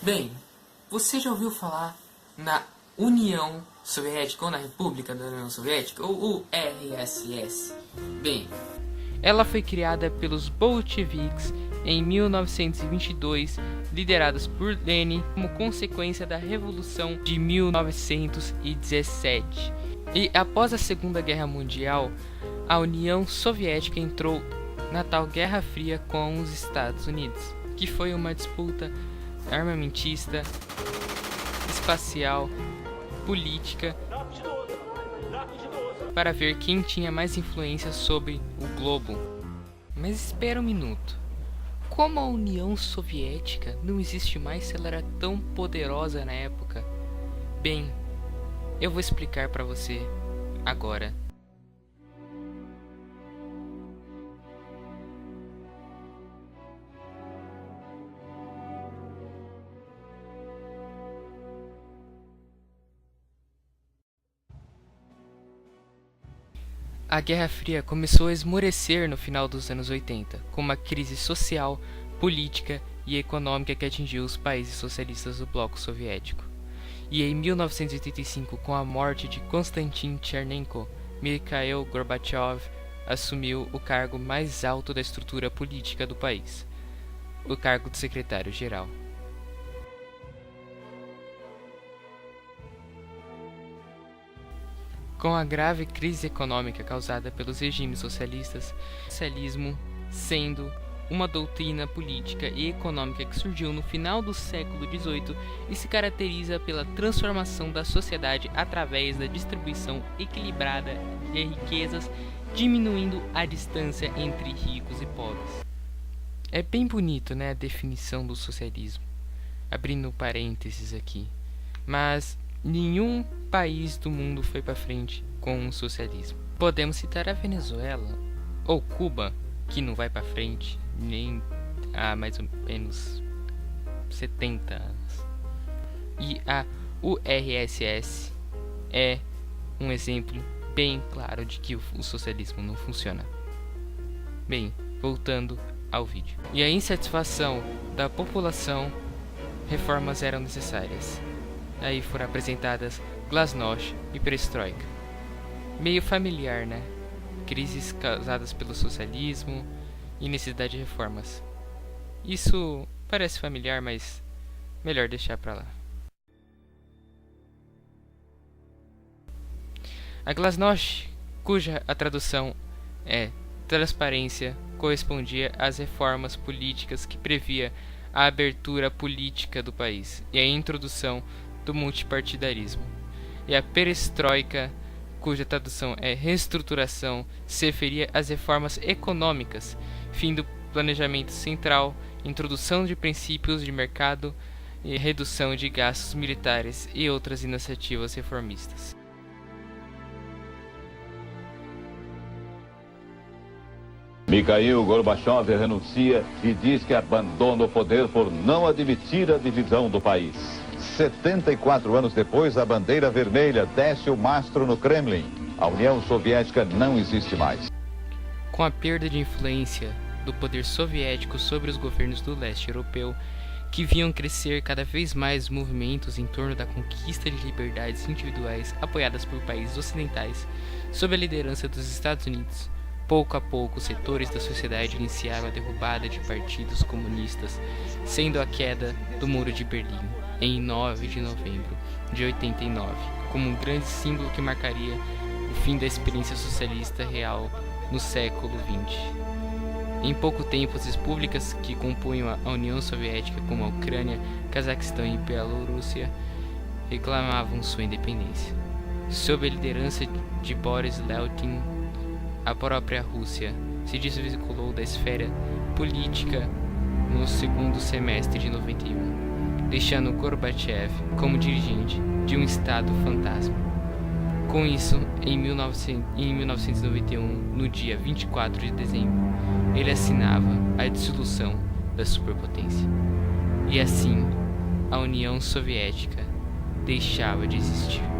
Bem, você já ouviu falar na União Soviética ou na República da União Soviética, ou URSS? Bem, ela foi criada pelos bolcheviques em 1922, liderados por Lenin como consequência da Revolução de 1917. E após a Segunda Guerra Mundial, a União Soviética entrou na tal Guerra Fria com os Estados Unidos, que foi uma disputa armamentista, espacial, política, para ver quem tinha mais influência sobre o globo. Mas espera um minuto. Como a União Soviética não existe mais se ela era tão poderosa na época? Bem, eu vou explicar para você agora. A Guerra Fria começou a esmorecer no final dos anos 80, com uma crise social, política e econômica que atingiu os países socialistas do bloco soviético. E em 1985, com a morte de Konstantin Chernenko, Mikhail Gorbachev assumiu o cargo mais alto da estrutura política do país, o cargo de secretário-geral. Com a grave crise econômica causada pelos regimes socialistas, o socialismo sendo uma doutrina política e econômica que surgiu no final do século XVIII e se caracteriza pela transformação da sociedade através da distribuição equilibrada de riquezas, diminuindo a distância entre ricos e pobres. É bem bonito, né, a definição do socialismo, abrindo parênteses aqui, mas nenhum país do mundo foi para frente com o socialismo. Podemos citar a Venezuela ou Cuba, que não vai para frente nem há mais ou menos 70 anos. E a URSS é um exemplo bem claro de que o socialismo não funciona. Bem, voltando ao vídeo. E a insatisfação da população, reformas eram necessárias. Aí foram apresentadas Glasnost e Perestroika. Meio familiar, né? Crises causadas pelo socialismo e necessidade de reformas. Isso parece familiar, mas melhor deixar pra lá. A Glasnost, cuja a tradução é transparência, correspondia às reformas políticas que previa a abertura política do país e a introdução do multipartidarismo. E a Perestroika, cuja tradução é reestruturação, se referia às reformas econômicas, fim do planejamento central, introdução de princípios de mercado e redução de gastos militares e outras iniciativas reformistas. Mikhail Gorbachev renuncia e diz que abandona o poder por não admitir a divisão do país. 74 anos depois, a bandeira vermelha desce o mastro no Kremlin. A União Soviética não existe mais. Com a perda de influência do poder soviético sobre os governos do leste europeu, que viam crescer cada vez mais movimentos em torno da conquista de liberdades individuais apoiadas por países ocidentais, sob a liderança dos Estados Unidos, pouco a pouco, setores da sociedade iniciaram a derrubada de partidos comunistas, sendo a queda do Muro de Berlim, em 9 de novembro de 89, como um grande símbolo que marcaria o fim da experiência socialista real no século XX. Em pouco tempo, as repúblicas que compunham a União Soviética, como a Ucrânia, Cazaquistão e Bielorrússia, reclamavam sua independência. Sob a liderança de Boris Yeltsin, a própria Rússia se desvinculou da esfera política no segundo semestre de 91, deixando Gorbachev como dirigente de um Estado fantasma. Com isso, em 1991, no dia 24 de dezembro, ele assinava a dissolução da superpotência. E assim, a União Soviética deixava de existir.